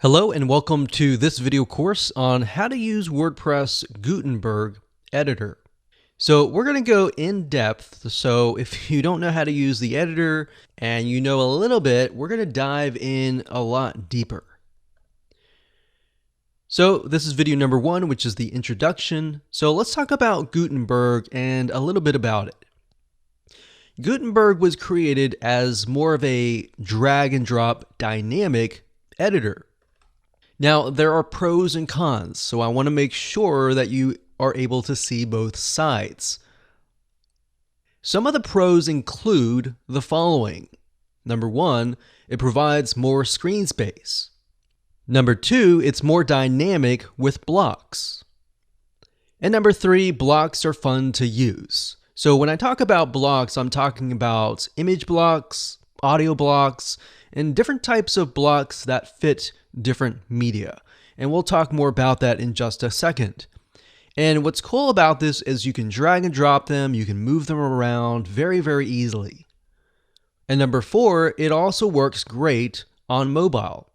Hello and welcome to this video course on how to use WordPress Gutenberg editor. So we're going to go in depth. So if you don't know how to use the editor and you know a little bit, we're going to dive in a lot deeper. So this is video number 1, which is the introduction. So let's talk about Gutenberg and a little bit about it. Gutenberg was created as more of a drag and drop dynamic editor. Now, there are pros and cons, so I want to make sure that you are able to see both sides. Some of the pros include the following. Number 1, it provides more screen space. Number 2, it's more dynamic with blocks. And number 3, blocks are fun to use. So when I talk about blocks, I'm talking about image blocks, audio blocks, and different types of blocks that fit different media. And we'll talk more about that in just a second. And what's cool about this is you can drag and drop them, you can move them around very, very easily. And number 4, it also works great on mobile.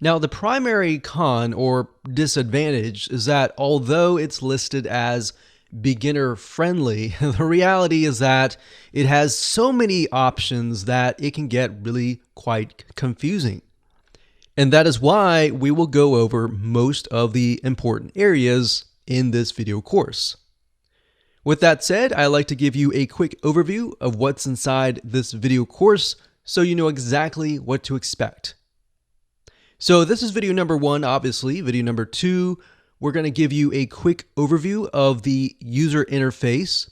Now, the primary con or disadvantage is that although it's listed as beginner friendly, the reality is that it has so many options that it can get really quite confusing. And that is why we will go over most of the important areas in this video course. With that said, I like to give you a quick overview of what's inside this video course so you know exactly what to expect. So this is video number 1, obviously. Video number 2, we're going to give you a quick overview of the user interface.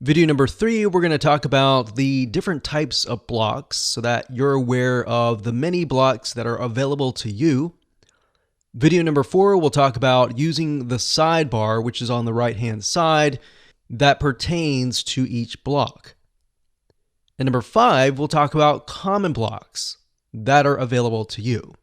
Video number 3, we're going to talk about the different types of blocks so that you're aware of the many blocks that are available to you. Video number 4, we'll talk about using the sidebar, which is on the right-hand side, that pertains to each block. And number 5, we'll talk about common blocks that are available to you.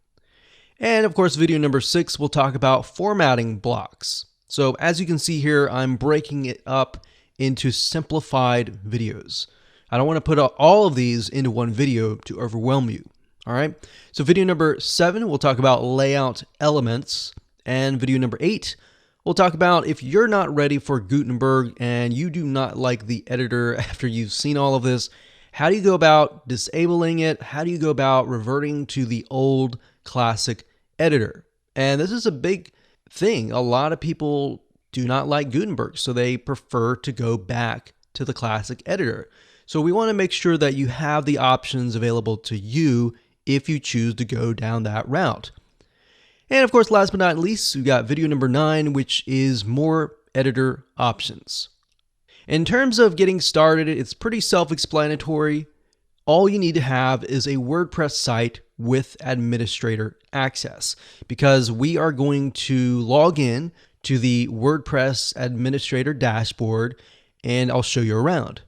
And of course, video number 6, we'll talk about formatting blocks. So as you can see here, I'm breaking it up into simplified videos. I don't want to put all of these into one video to overwhelm you. All right. So video number 7, we'll talk about layout elements. And video number 8, we'll talk about if you're not ready for Gutenberg and you do not like the editor after you've seen all of this, how do you go about disabling it? How do you go about reverting to the old classic editor? And this is a big thing. A lot of people do not like Gutenberg, so they prefer to go back to the classic editor. So we want to make sure that you have the options available to you if you choose to go down that route. And of course, last but not least, we've got video number 9, which is more editor options. In terms of getting started, it's pretty self-explanatory. All you need to have is a WordPress site with administrator access, because we are going to log in to the WordPress administrator dashboard, and I'll show you around.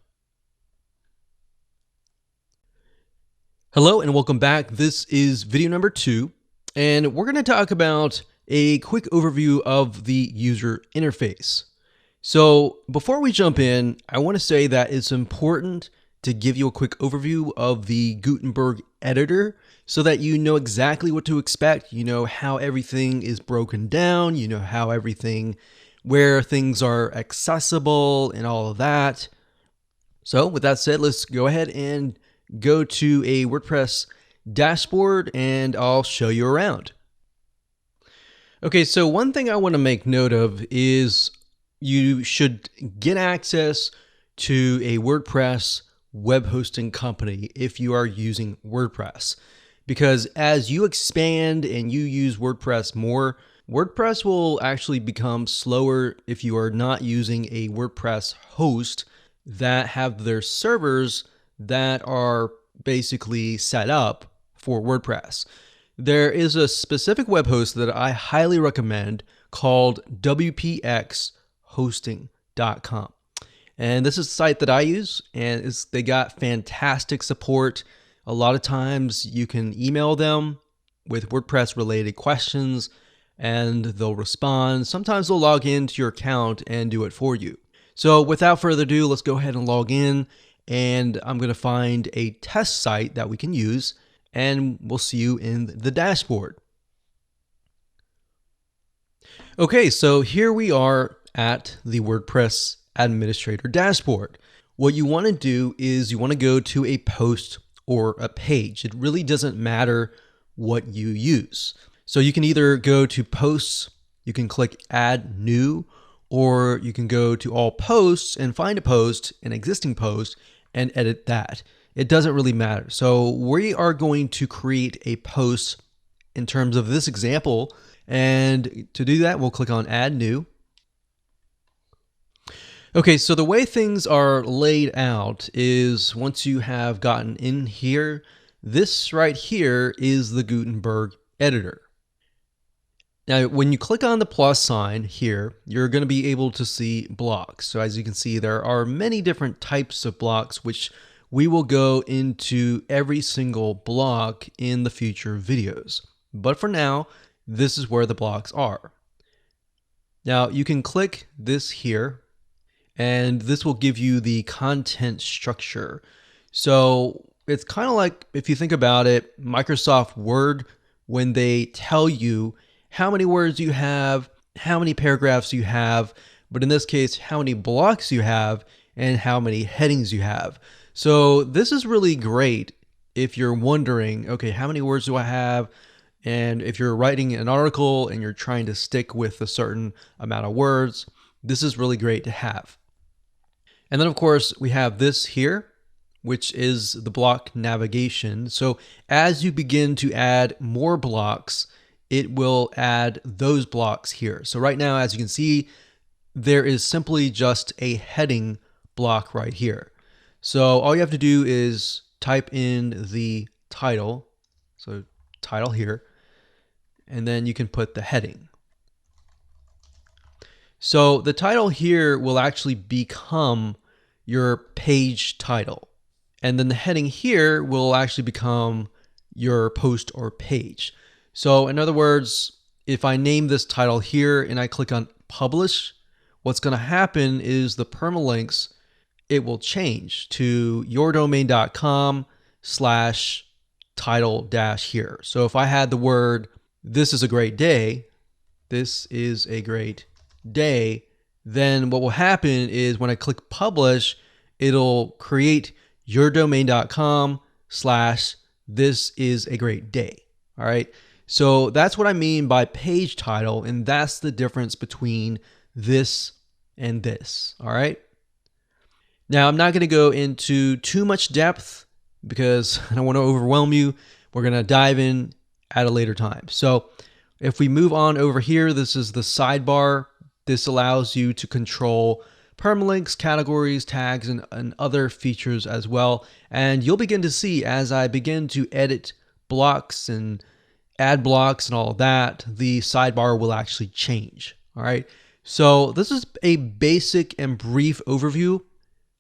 Hello and welcome back. This is video number 2, and we're going to talk about a quick overview of the user interface. So before we jump in, I want to say that it's important to give you a quick overview of the Gutenberg editor so that you know exactly what to expect. You know how everything is broken down, you know how everything, where things are accessible and all of that. So with that said, let's go ahead and go to a WordPress dashboard and I'll show you around. Okay, so one thing I want to make note of is you should get access to a WordPress web hosting company if you are using WordPress, because as you expand and you use WordPress more, WordPress will actually become slower if you are not using a WordPress host that have their servers that are basically set up for WordPress. There is a specific web host that I highly recommend called wpxhosting.com. And this is a site that I use, and they got fantastic support. A lot of times you can email them with WordPress related questions and they'll respond. Sometimes they'll log into your account and do it for you. So without further ado, let's go ahead and log in, and I'm going to find a test site that we can use. and we'll see you in the dashboard. Okay, so here we are at the WordPress administrator dashboard. What you want to do is you want to go to a post or a page. It really doesn't matter what you use. So you can either go to posts, you can click add new, or you can go to all posts and find a post, an existing post, and edit that. It doesn't really matter. So we are going to create a post in terms of this example. And to do that, we'll click on add new. Okay, so the way things are laid out is once you have gotten in here, this right here is the Gutenberg editor. Now, when you click on the plus sign here, you're going to be able to see blocks. So as you can see, there are many different types of blocks, which we will go into every single block in the future videos. But for now, this is where the blocks are. Now you can click this here, and this will give you the content structure. So it's kind of like, if you think about it, Microsoft Word, when they tell you how many words you have, how many paragraphs you have, but in this case, how many blocks you have and how many headings you have. So this is really great if you're wondering, okay, how many words do I have? And if you're writing an article and you're trying to stick with a certain amount of words, this is really great to have. And then of course we have this here, which is the block navigation. So as you begin to add more blocks, it will add those blocks here. So right now, as you can see, there is simply just a heading block right here. So all you have to do is type in the title. So title here, and then you can put the heading. So the title here will actually become your page title. And then the heading here will actually become your post or page. So in other words, if I name this title here and I click on publish, what's going to happen is the permalinks, it will change to yourdomain.com/title- here. So if I had the word, this is a great day, this is a great day, then what will happen is when I click publish, it'll create yourdomain.com/this is a great day. All right. So that's what I mean by page title. And that's the difference between this and this. All right. Now, I'm not going to go into too much depth because I don't want to overwhelm you. We're going to dive in at a later time. So if we move on over here, this is the sidebar. This allows you to control permalinks, categories, tags, and other features as well. And you'll begin to see as I begin to edit blocks and add blocks and all of that, the sidebar will actually change. All right. So this is a basic and brief overview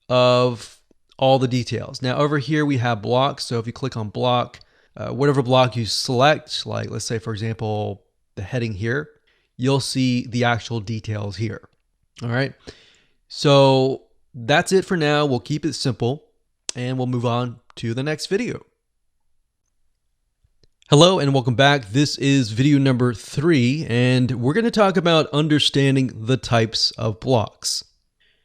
of all the details. Now over here we have blocks. So if you click on block, whatever block you select, like let's say for example, the heading here, you'll see the actual details here. All right. So that's it for now. We'll keep it simple and we'll move on to the next video. Hello and welcome back. This is video number 3, and we're going to talk about understanding the types of blocks.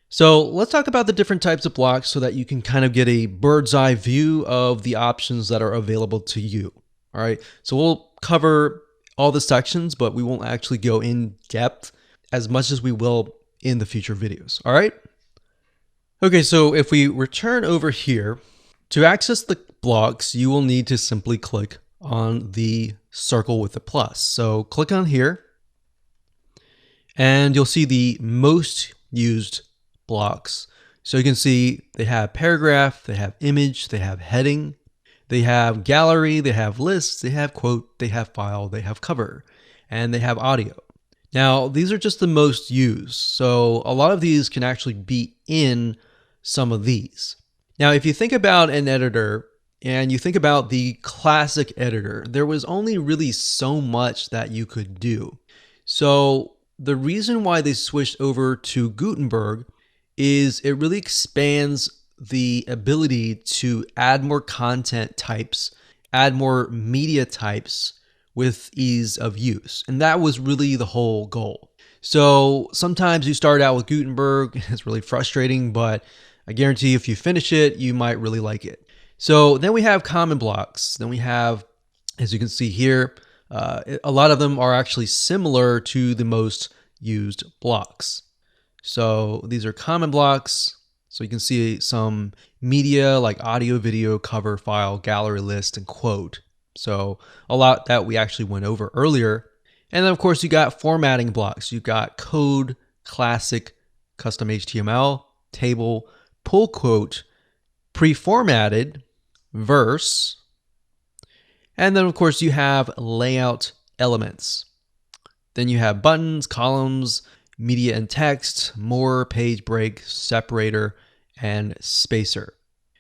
So let's talk about the different types of blocks so that you can kind of get a bird's eye view of the options that are available to you. All right. So we'll cover all the sections, but we won't actually go in depth as much as we will in the future videos. All right. Okay. So if we return over here, to access the blocks, you will need to simply click on the circle with the plus. So click on here and you'll see the most used blocks. So you can see they have paragraph, they have image, they have heading, they have gallery, they have lists, they have quote, they have file, they have cover, and they have audio. Now, these are just the most used. So a lot of these can actually be in some of these. Now, if you think about an editor, and you think about the classic editor, there was only really so much that you could do. So the reason why they switched over to Gutenberg is it really expands the ability to add more content types add more media types with ease of use. And that was really the whole goal. So sometimes you start out with Gutenberg, it's really frustrating, but I guarantee if you finish it, you might really like it. So then we have common blocks. Then we have, as you can see here, a lot of them are actually similar to the most used blocks. So these are common blocks. So you can see some media like audio, video, cover, file, gallery list, and quote. So a lot that we actually went over earlier. And then of course you got formatting blocks. You've got code, classic, custom HTML, table, pull quote, pre-formatted, verse, and then of course you have layout elements. Then you have buttons, columns, media and text, more, page break, separator, and spacer.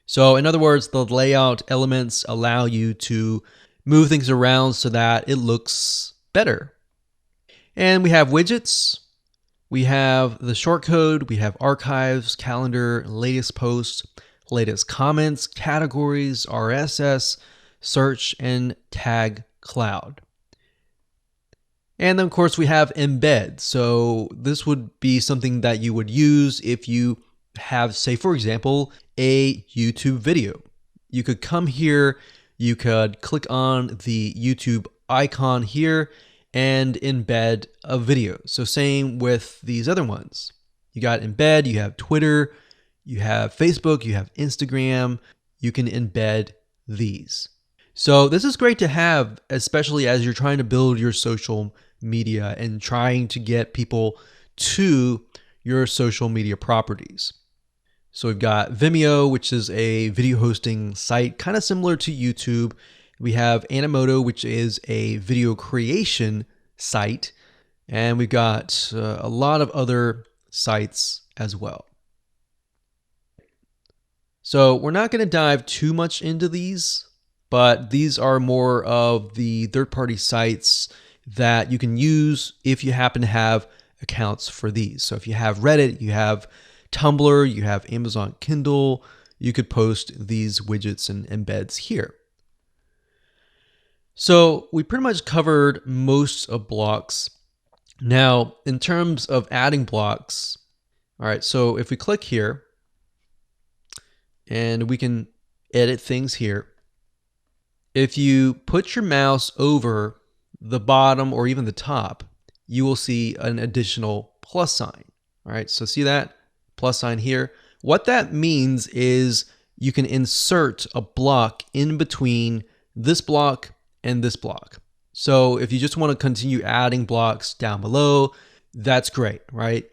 So in other words, the layout elements allow you to move things around so that it looks better. And we have widgets. We have the shortcode. We have archives, calendar, latest posts, latest comments, categories, RSS, search, and tag cloud. And then of course we have embed. So this would be something that you would use if you have, say for example, a YouTube video. You could come here, you could click on the YouTube icon here and embed a video. So same with these other ones. You got embed, you have Twitter, you have Facebook, you have Instagram. You can embed these. So this is great to have, especially as you're trying to build your social media and trying to get people to your social media properties. So we've got Vimeo, which is a video hosting site, kind of similar to YouTube. We have Animoto, which is a video creation site. And we've got a lot of other sites as well. So we're not going to dive too much into these, but these are more of the third-party sites that you can use if you happen to have accounts for these. So if you have Reddit, you have Tumblr, you have Amazon Kindle, you could post these widgets and embeds here. So we pretty much covered most of blocks. Now, in terms of adding blocks, all right, so if we click here and we can edit things here, if you put your mouse over the bottom or even the top, you will see an additional plus sign. All right, so see that plus sign here? What that means is you can insert a block in between this block and this block. So if you just want to continue adding blocks down below, that's great, right?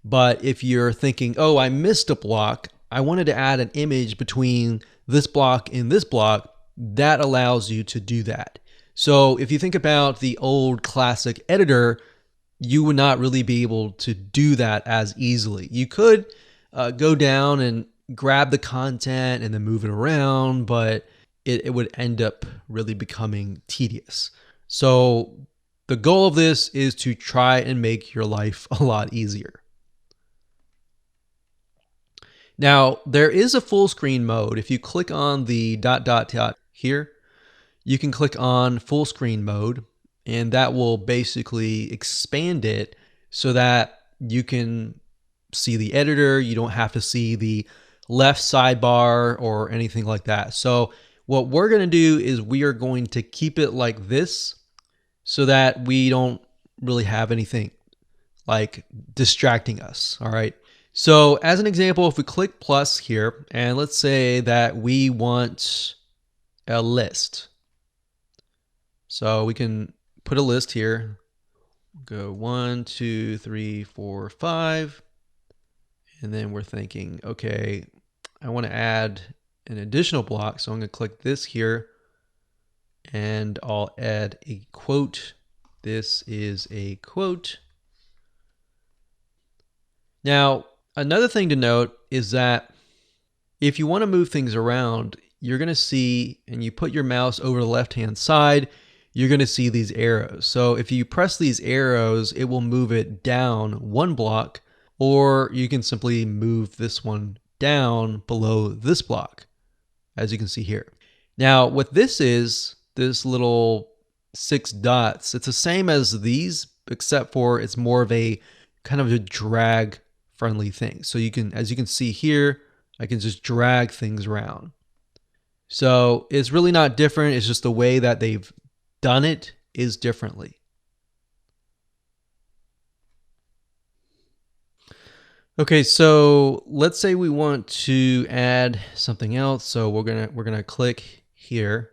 But if you're thinking, oh, I missed a block, I wanted to add an image between this block and this block, that allows you to do that. So if you think about the old classic editor, you would not really be able to do that as easily. You could go down and grab the content and then move it around, but it would end up really becoming tedious. So the goal of this is to try and make your life a lot easier. Now, there is a full screen mode. If you click on the ... here, you can click on full screen mode, and that will basically expand it so that you can see the editor. You don't have to see the left sidebar or anything like that. So what we're going to do is we are going to keep it like this so that we don't really have anything like distracting us. All right. So as an example, if we click plus here, and let's say that we want a list. So we can put a list here, go 1, 2, 3, 4, 5. And then we're thinking, okay, I want to add an additional block. So I'm going to click this here and I'll add a quote. This is a quote. Now, another thing to note is that if you want to move things around, you're going to see, and you put your mouse over the left-hand side, you're going to see these arrows. So if you press these arrows, it will move it down one block, or you can simply move this one down below this block, as you can see here. Now, what this is, this little 6 dots, it's the same as these, except for it's more of a kind of a drag friendly thing. So you can, as you can see here, I can just drag things around. So it's really not different. It's just the way that they've done it is differently. Okay, so let's say we want to add something else. So we're gonna click here.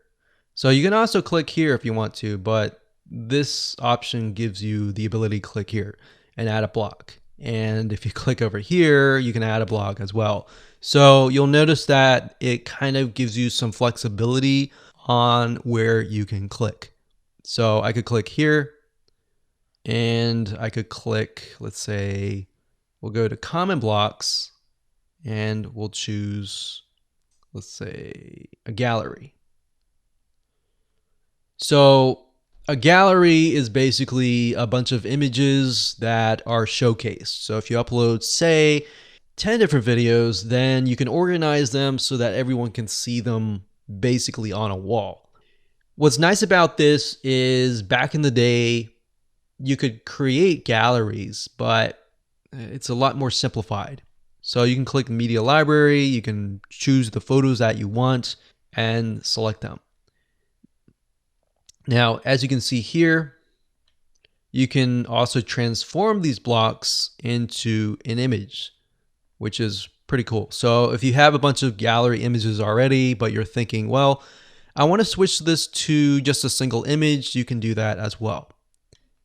So you can also click here if you want to, but this option gives you the ability to click here and add a block. And if you click over here, you can add a block as well. So you'll notice that it kind of gives you some flexibility on where you can click. So I could click here and I could click, let's say, we'll go to common blocks and we'll choose, let's say, a gallery. So a gallery is basically a bunch of images that are showcased. So if you upload, say, 10 different videos, then you can organize them so that everyone can see them basically on a wall. What's nice about this is back in the day, you could create galleries, but it's a lot more simplified. So you can click media library, you can choose the photos that you want and select them. Now, as you can see here, you can also transform these blocks into an image, which is pretty cool. So if you have a bunch of gallery images already, but you're thinking, well, I want to switch this to just a single image, you can do that as well.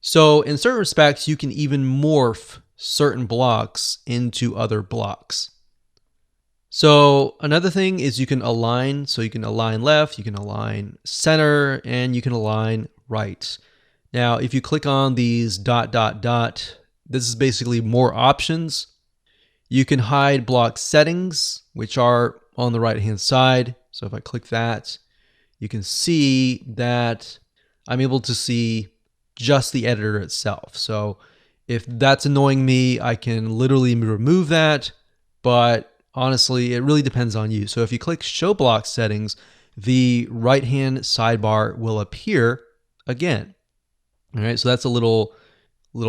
So in certain respects, you can even morph certain blocks into other blocks. So another thing is you can align. So you can align left, you can align center, and you can align right. Now, if you click on these dot, dot, dot, this is basically more options. You can hide block settings, which are on the right-hand side. So if I click that, you can see that I'm able to see just the editor itself. So if that's annoying me, I can literally remove that, but honestly, it really depends on you. So if you click show block settings, the right-hand sidebar will appear again. All right, so that's a little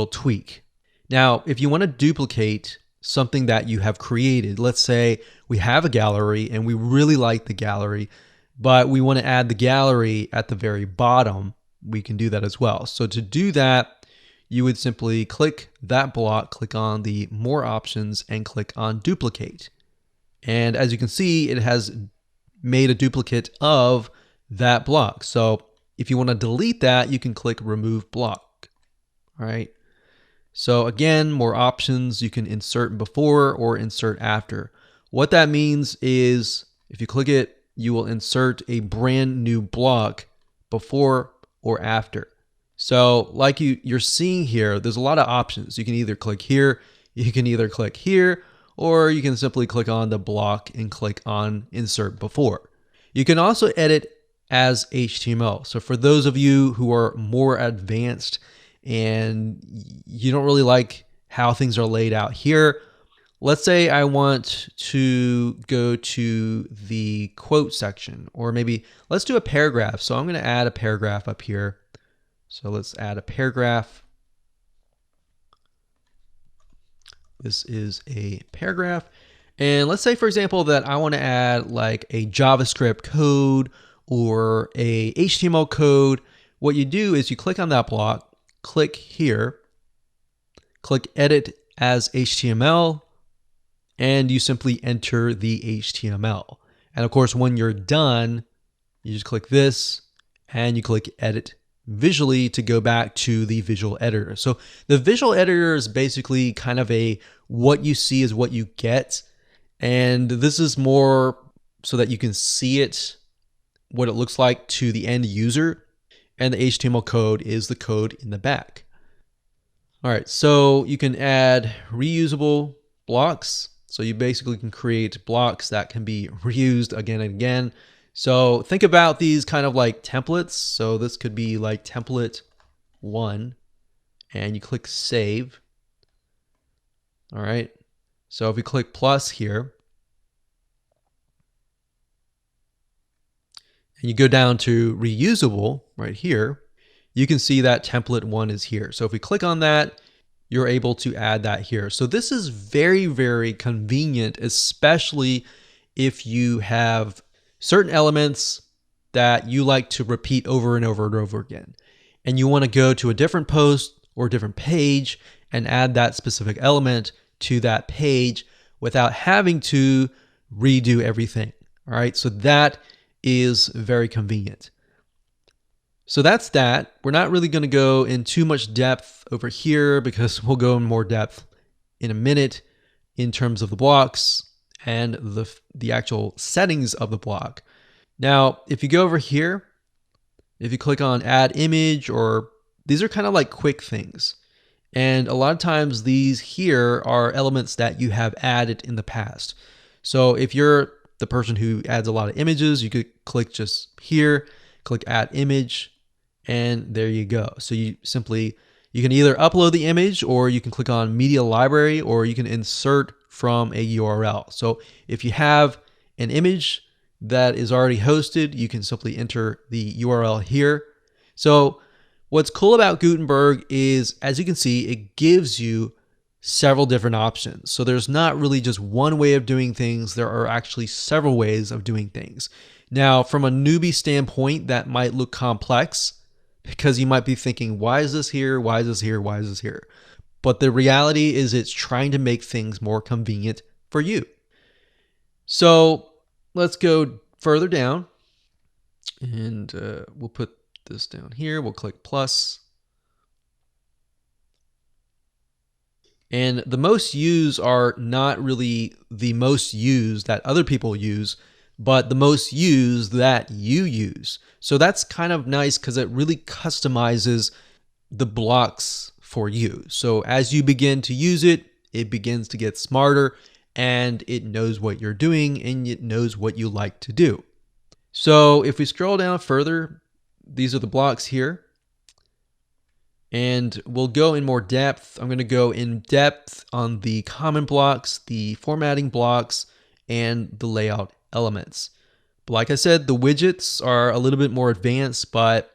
tweak. Now, if you want to duplicate something that you have created, let's say we have a gallery and we really like the gallery, but we want to add the gallery at the very bottom, we can do that as well. So to do that, you would simply click that block, click on the more options and click on duplicate. And as you can see, it has made a duplicate of that block. So if you want to delete that, you can click remove block. All right. So again, more options. You can insert before or insert after. What that means is if you click it, you will insert a brand new block before or after. So like you're seeing here, there's a lot of options. You can either click here, you can either click here, or you can simply click on the block and click on insert before. You can also edit as HTML. So for those of you who are more advanced and you don't really like how things are laid out here, let's say I want to go to the quote section, or maybe let's do a paragraph. So I'm going to add a paragraph up here. So let's add a paragraph. This is a paragraph. And let's say, for example, that I want to add like a JavaScript code or a HTML code. What you do is you click on that block, click here, click edit as HTML, and you simply enter the HTML. And of course, when you're done, you just click this and you click edit visually to go back to the visual editor. So the visual editor is basically kind of a what you see is what you get. And this is more so that you can see it, what it looks like to the end user. And the HTML code is the code in the back. All right, so you can add reusable blocks. So you basically can create blocks that can be reused again and again. So think about these kind of like templates. So this could be like template 1, and you click save. All right. So if we click plus here, and you go down to reusable right here, you can see that template 1 is here. So if we click on that, you're able to add that here. So this is very, very convenient, especially if you have certain elements that you like to repeat over and over and over again. And you want to go to a different post or a different page and add that specific element to that page without having to redo everything. All right, so that is very convenient. So that's that. We're not really going to go in too much depth over here because we'll go in more depth in a minute in terms of the blocks and the actual settings of the block. Now, if you go over here, if you click on add image, or these are kind of like quick things. And a lot of times these here are elements that you have added in the past. So if you're the person who adds a lot of images, you could click just here, click add image, and there you go. So you can either upload the image, or you can click on media library, or you can insert from a URL. So if you have an image that is already hosted, you can simply enter the URL here. So what's cool about Gutenberg is, as you can see, it gives you several different options. So there's not really just one way of doing things. There are actually several ways of doing things. Now, from a newbie standpoint, that might look complex because you might be thinking, why is this here? Why is this here? Why is this here? But the reality is it's trying to make things more convenient for you. So let's go further down, and we'll put this down here. We'll click plus. And the most used are not really the most used that other people use, but the most used that you use. So that's kind of nice because it really customizes the blocks for you. So as you begin to use it, it begins to get smarter, and it knows what you're doing, and it knows what you like to do. So if we scroll down further, these are the blocks here. And we'll go in more depth. I'm going to go in depth on the common blocks, the formatting blocks, and the layout elements. But like I said, the widgets are a little bit more advanced, but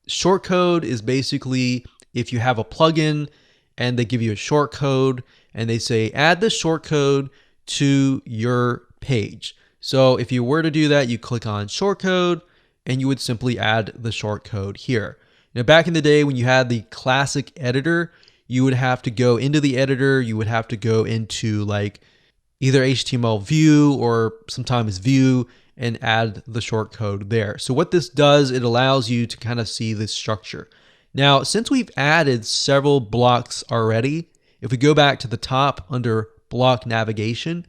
shortcode is basically if you have a plugin and they give you a shortcode and they say add the shortcode to your page. So if you were to do that, you click on shortcode and you would simply add the shortcode here. Now, back in the day when you had the classic editor, you would have to go into the editor, you would have to go into like either HTML view or sometimes view and add the shortcode there. So what this does, it allows you to kind of see this structure. Now, since we've added several blocks already, if we go back to the top under block navigation,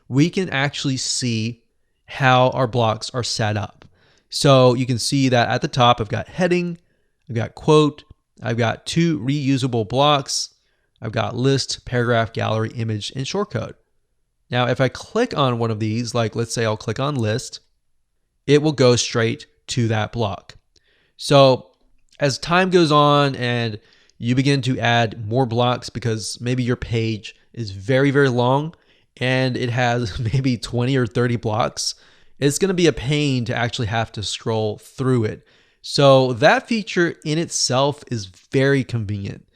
we can actually see how our blocks are set up. So you can see that at the top, I've got heading, I've got quote, I've got 2 reusable blocks, I've got list, paragraph, gallery, image, and shortcode. Now, if I click on one of these, like let's say I'll click on list, it will go straight to that block. So as time goes on and you begin to add more blocks because maybe your page is very, very long and it has maybe 20 or 30 blocks, it's going to be a pain to actually have to scroll through it. So that feature in itself is very convenient,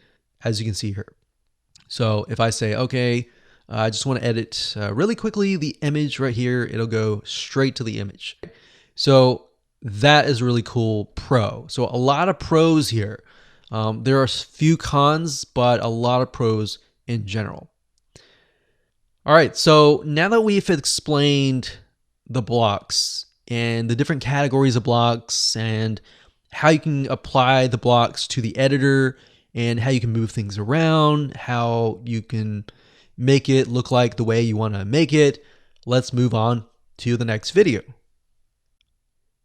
as you can see here. So if I say, okay, I just want to edit really quickly the image right here, it'll go straight to the image. So that is really cool pro. So a lot of pros here. There are a few cons, but a lot of pros in general. All right, so now that we've explained the blocks and the different categories of blocks and how you can apply the blocks to the editor and how you can move things around, how you can make it look like the way you want to make it, let's move on to the next video.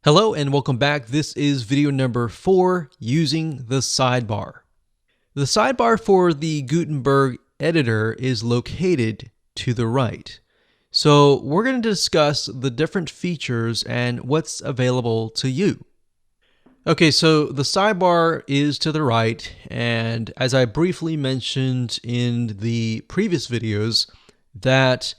Hello and welcome back. This is video number 4, using the sidebar. The sidebar for the Gutenberg editor is located to the right. So we're going to discuss the different features and what's available to you. Okay, so the sidebar is to the right, and as I briefly mentioned in the previous videos, that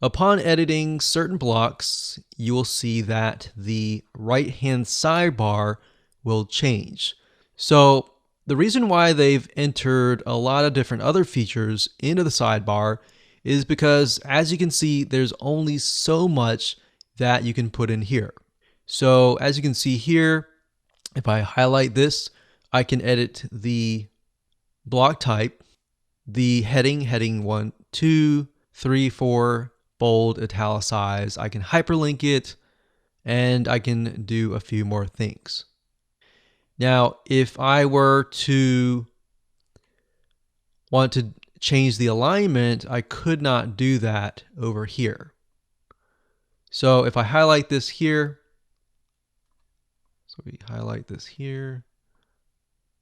Upon editing certain blocks, you will see that the right-hand sidebar will change. So the reason why they've entered a lot of different other features into the sidebar is because, as you can see, there's only so much that you can put in here. So as you can see here, if I highlight this, I can edit the block type, the heading 1, 2, 3, 4, bold, italicize. I can hyperlink it, and I can do a few more things. Now, if I were to want to change the alignment, I could not do that over here. So if I highlight this here, so we highlight this here,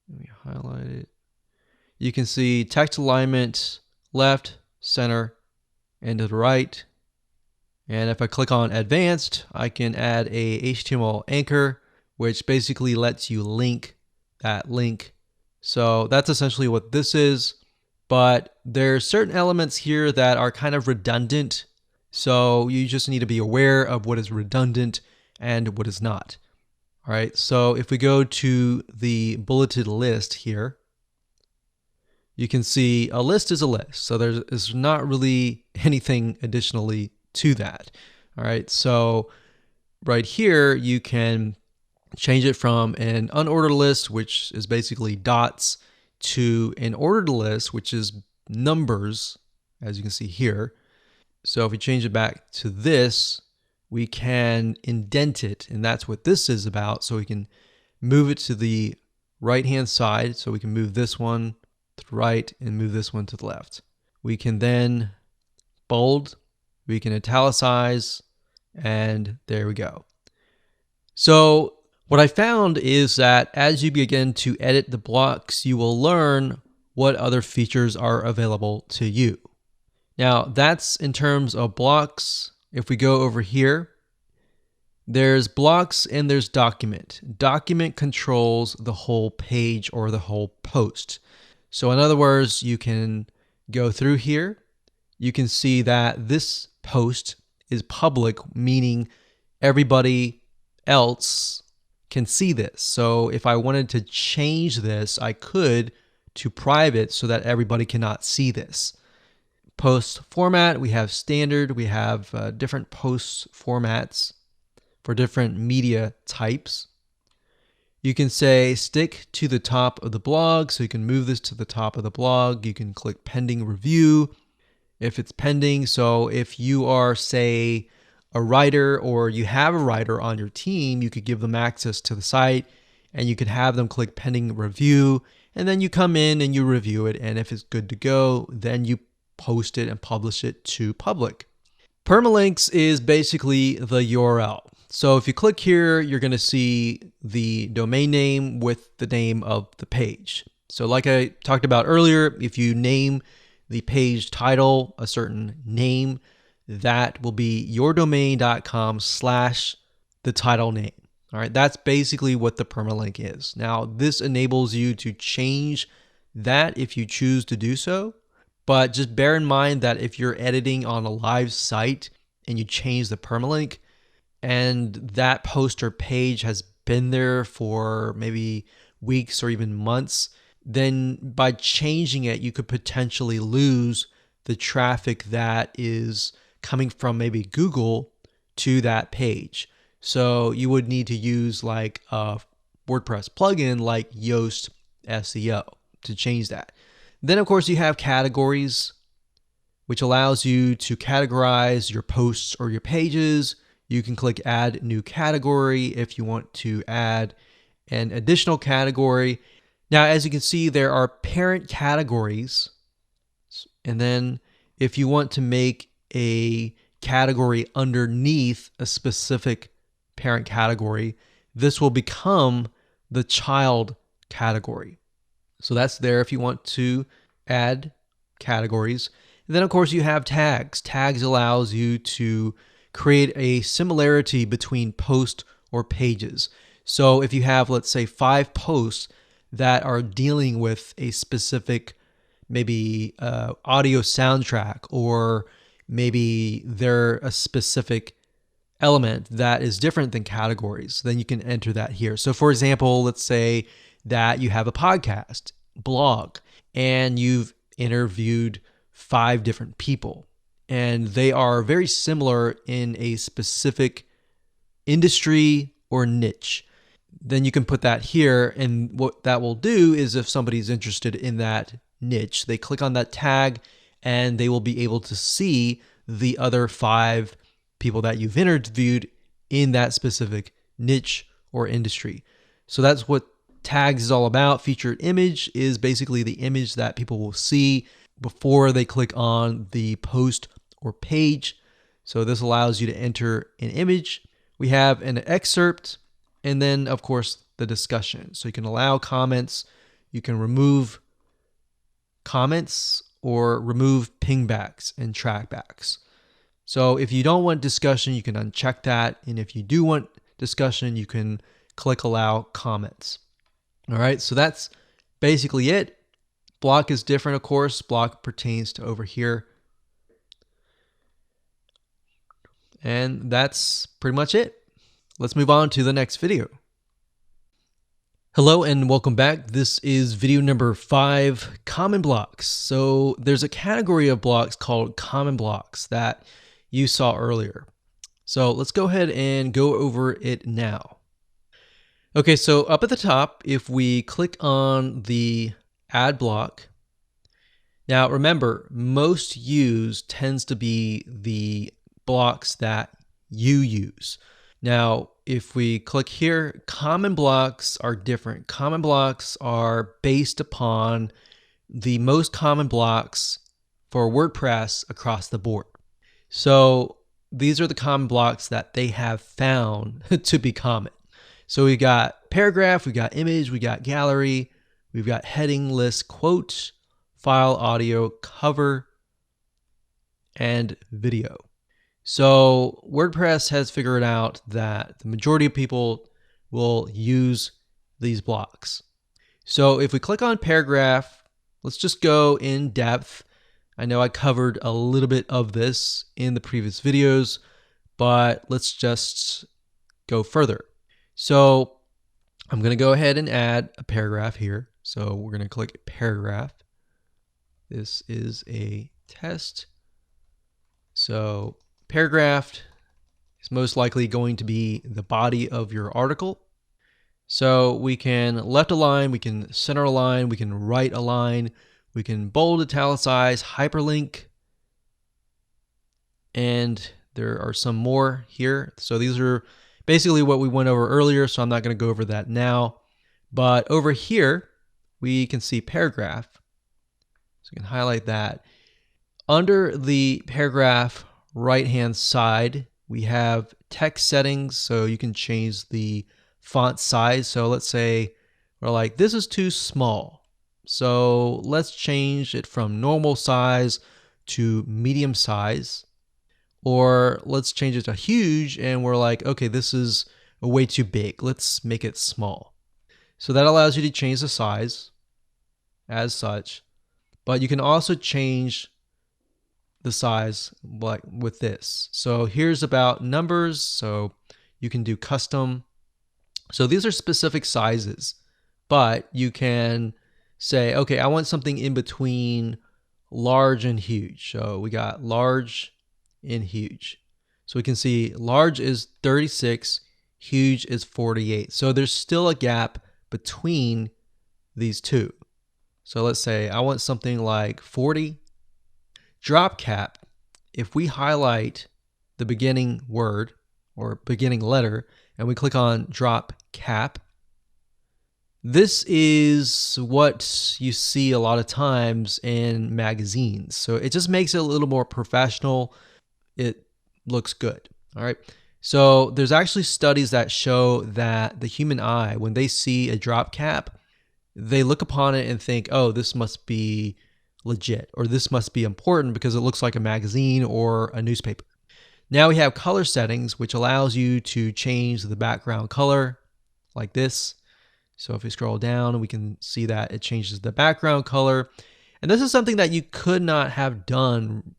and we highlight it, you can see text alignment left, center, and to the right. And if I click on advanced, I can add a HTML anchor, which basically lets you link that link. So that's essentially what this is. But there's certain elements here that are kind of redundant. So you just need to be aware of what is redundant and what is not. All right, so if we go to the bulleted list here, you can see a list is a list. So there's not really anything additionally to that. All right, so right here, you can change it from an unordered list, which is basically dots, to an ordered list, which is numbers, as you can see here. So if we change it back to this, we can indent it, and that's what this is about. So we can move it to the right-hand side. So we can move this one to the right and move this one to the left. We can then bold, we can italicize, and there we go. So what I found is that as you begin to edit the blocks, you will learn what other features are available to you. Now that's in terms of blocks. If we go over here, there's blocks and there's document. Document controls the whole page or the whole post. So in other words, you can go through here. You can see that this post is public, meaning everybody else can see this. So if I wanted to change this, I could to private so that everybody cannot see this. Post format, we have standard, we have different post formats for different media types. You can say stick to the top of the blog, so you can move this to the top of the blog. You can click pending review if it's pending. So if you are, say, a writer or you have a writer on your team, you could give them access to the site and you could have them click pending review, and then you come in and you review it, and if it's good to go, then you post it and publish it to public. Permalinks is basically the URL. So if you click here, you're going to see the domain name with the name of the page. So like I talked about earlier, if you name the page title a certain name, that will be yourdomain.com/the title name. All right, that's basically what the permalink is. Now, this enables you to change that if you choose to do so, but just bear in mind that if you're editing on a live site and you change the permalink and that post or page has been there for maybe weeks or even months, then by changing it, you could potentially lose the traffic that is coming from maybe Google to that page. So you would need to use like a WordPress plugin like Yoast SEO to change that. Then, of course, you have categories, which allows you to categorize your posts or your pages. You can click add new category if you want to add an additional category. Now, as you can see, there are parent categories. And then if you want to make a category underneath a specific parent category, this will become the child category. So that's there if you want to add categories. And then, of course, you have tags. Tags allows you to create a similarity between posts or pages. So if you have, let's say, 5 posts that are dealing with a specific maybe audio soundtrack or maybe they're a specific element that is different than categories, then you can enter that here. So for example, let's say that you have a podcast, blog, and you've interviewed 5 different people, and they are very similar in a specific industry or niche. Then you can put that here, and what that will do is if somebody's interested in that niche, they click on that tag and they will be able to see the other 5 people that you've interviewed in that specific niche or industry. So that's what tags is all about. Featured image is basically the image that people will see before they click on the post or page. So this allows you to enter an image. We have an excerpt, and then of course the discussion. So you can allow comments, you can remove comments or remove pingbacks and trackbacks. So if you don't want discussion, you can uncheck that. And if you do want discussion, you can click allow comments. All right, so that's basically it. Block is different, of course. Block pertains to over here. And that's pretty much it. Let's move on to the next video. Hello and welcome back. This is video number 5, common blocks. So there's a category of blocks called common blocks that you saw earlier. So let's go ahead and go over it now. Okay, so up at the top, if we click on the add block, now remember, most used tends to be the blocks that you use. Now, if we click here, common blocks are different. Common blocks are based upon the most common blocks for WordPress across the board. So these are the common blocks that they have found to be common. So we got paragraph, we got image, we got gallery, we've got heading, list, quote, file, audio, cover, and video. So WordPress has figured out that the majority of people will use these blocks. So if we click on paragraph, let's just go in depth. I know I covered a little bit of this in the previous videos, but let's just go further. So I'm going to go ahead and add a paragraph here. So we're going to click paragraph. This is a test. So paragraph is most likely going to be the body of your article. So we can left align, we can center align, we can right align, we can bold, italicize, hyperlink, and there are some more here. So these are basically what we went over earlier, so I'm not going to go over that now. But over here, we can see paragraph. So we can highlight that. Under the paragraph right-hand side, we have text settings, so you can change the font size. So let's say we're like, this is too small. So let's change it from normal size to medium size. Or let's change it to huge, and we're like, okay, this is way too big. Let's make it small. So that allows you to change the size as such. But you can also change the size like with this. So here's about numbers. So you can do custom. So these are specific sizes, but you can say, okay, I want something in between large and huge. So we got large and huge. So we can see large is 36, huge is 48. So there's still a gap between these two. So let's say I want something like 40. Drop cap, if we highlight the beginning word or beginning letter and we click on drop cap, this is what you see a lot of times in magazines. So it just makes it a little more professional. It looks good. All right. So there's actually studies that show that the human eye, when they see a drop cap, they look upon it and think, oh, this must be legit, or this must be important because it looks like a magazine or a newspaper. Now we have color settings, which allows you to change the background color like this. So if we scroll down, we can see that it changes the background color. And this is something that you could not have done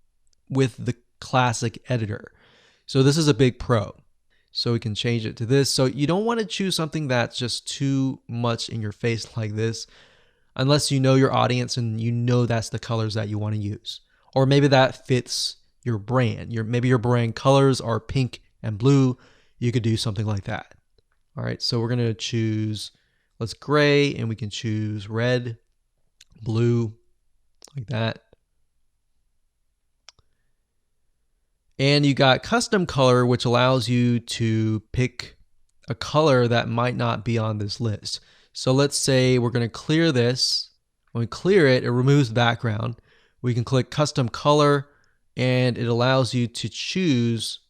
with the classic editor. So this is a big pro. So we can change it to this. So you don't want to choose something that's just too much in your face like this, unless you know your audience and you know that's the colors that you want to use. Or maybe that fits your brand. Maybe your brand colors are pink and blue. You could do something like that. All right, so we're going to choose, let's gray, and we can choose red, blue, like that. And you got custom color, which allows you to pick a color that might not be on this list. So let's say we're going to clear this. When we clear it, it removes the background. We can click custom color, and it allows you to choose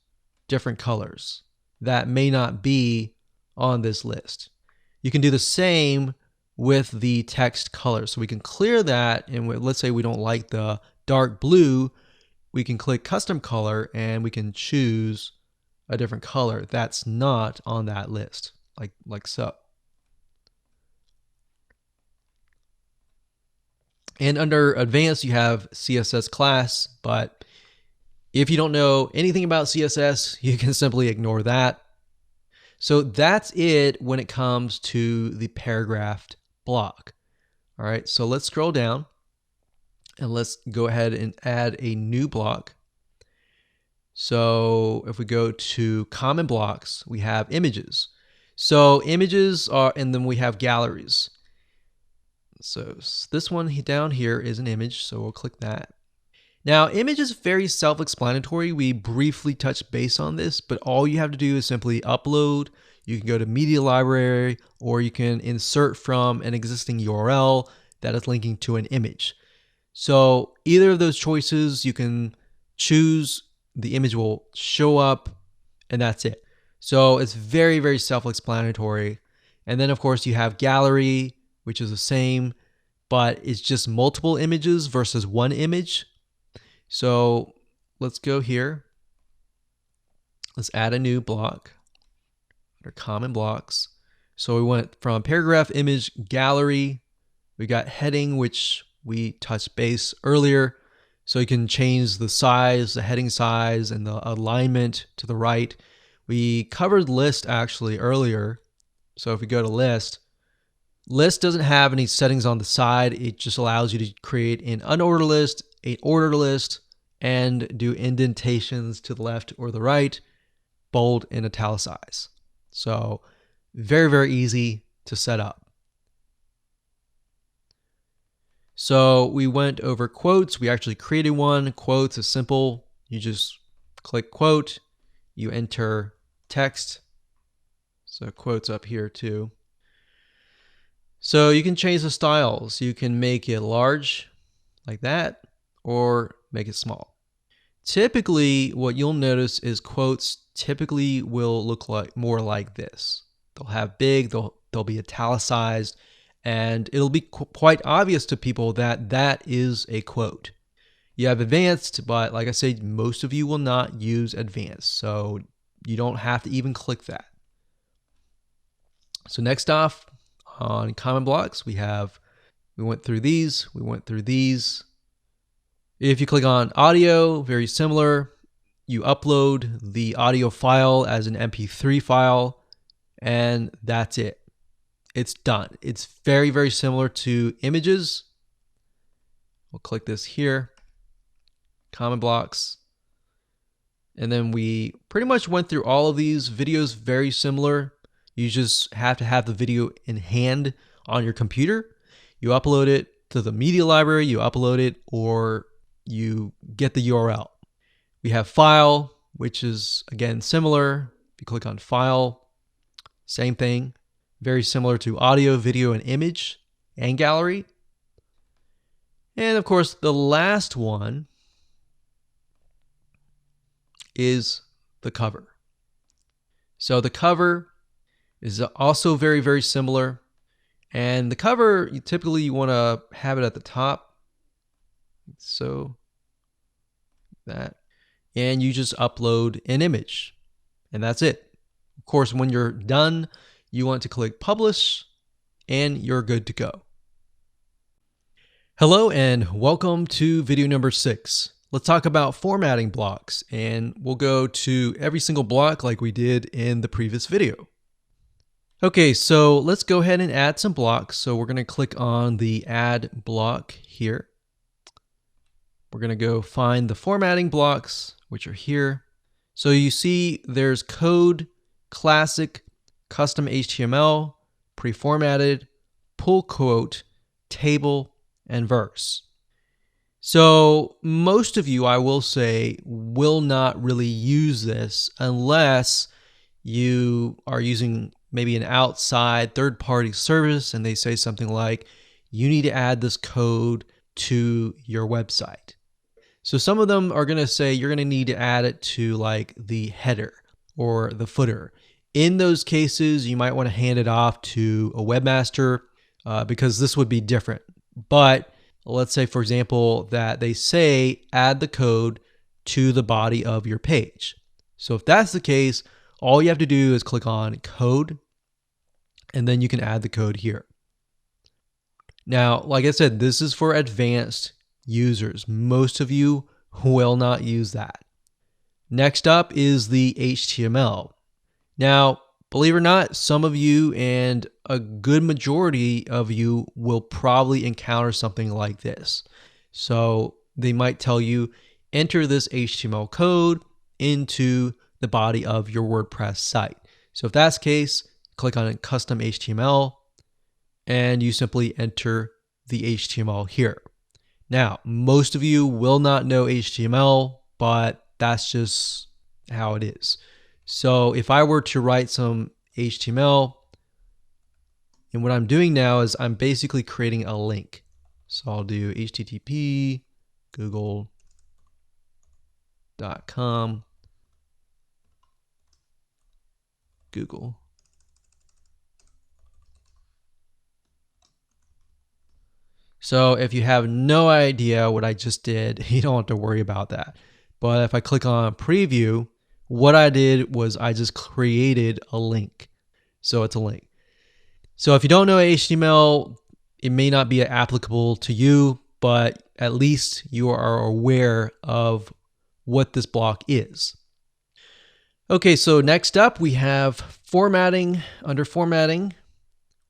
different colors that may not be on this list. You can do the same with the text color. So we can clear that, and let's say we don't like the dark blue, we can click custom color and we can choose a different color that's not on that list, like so. And under advanced, you have CSS class, but if you don't know anything about CSS, you can simply ignore that. So that's it when it comes to the paragraphed block. All right, so let's scroll down and let's go ahead and add a new block. So if we go to common blocks, we have images. So images are, and then we have galleries. So this one down here is an image, so we'll click that. Now, image is very self-explanatory. We briefly touched base on this, but all you have to do is simply upload. You can go to media library, or you can insert from an existing URL that is linking to an image. So either of those choices, you can choose, the image will show up, and that's it. So it's very, very self-explanatory. And then of course you have gallery, which is the same, but it's just multiple images versus one image. So let's go here. Let's add a new block under common blocks. So we went from paragraph, image, gallery. We got heading, which we touched base earlier. So you can change the size, the heading size, and the alignment to the right. We covered list actually earlier. So if we go to list, list doesn't have any settings on the side. It just allows you to create an unordered list, an ordered list, and do indentations to the left or the right, bold and italicize. So very, very easy to set up. So we went over quotes. We actually created one. Quotes is simple. You just click quote, you enter text. So quotes up here too. So you can change the styles. You can make it large like that, or make it small. Typically, what you'll notice is quotes typically will look like more like this. They'll have big, they'll be italicized, and it'll be quite obvious to people that that is a quote. You have advanced, but like I said, most of you will not use advanced, so you don't have to even click that. So next off, on common blocks, we went through these, If you click on audio, very similar. You upload the audio file as an MP3 file, and that's it. It's done. It's very, very similar to images. We'll click this here, common blocks. And then we pretty much went through all of these videos, very similar. You just have to have the video in hand on your computer. You upload it to the media library, you upload it, or you get the URL. We have file, which is again similar. If you click on file, same thing. Very similar to audio, video, and image, and gallery. And of course, the last one is the cover. So the cover is also very, very similar. And the cover, typically you want to have it at the top. So that. And you just upload an image. And that's it. Of course, when you're done, you want to click publish, and you're good to go. Hello and welcome to video number 6. let's talk about formatting blocks, and we'll go to every single block like we did in the previous video. Okay, so let's go ahead and add some blocks. So we're going to click on the add block here. We're going to go find the formatting blocks, which are here. So you see there's code, classic, custom HTML, pre-formatted, pull quote, table, and verse. So most of you, I will say, will not really use this unless you are using maybe an outside third-party service and they say something like, you need to add this code to your website. So some of them are going to say you're going to need to add it to like the header or the footer. In those cases, you might want to hand it off to a webmaster because this would be different. But let's say, for example, that they say add the code to the body of your page. So if that's the case, all you have to do is click on code, and then you can add the code here. Now, like I said, this is for advanced users. Most of you will not use that. Next up is the HTML. Now, believe it or not, some of you and a good majority of you will probably encounter something like this. So they might tell you, enter this HTML code into the body of your WordPress site. So if that's the case, click on custom HTML and you simply enter the HTML here. Now, most of you will not know HTML, but that's just how it is. So if I were to write some HTML, and what I'm doing now is I'm basically creating a link. So I'll do http google.com Google. So if you have no idea what I just did, you don't have to worry about that. But if I click on preview, what I did was I just created a link. So it's a link. So if you don't know HTML, it may not be applicable to you, but at least you are aware of what this block is. Okay, so next up we have formatting. Under formatting,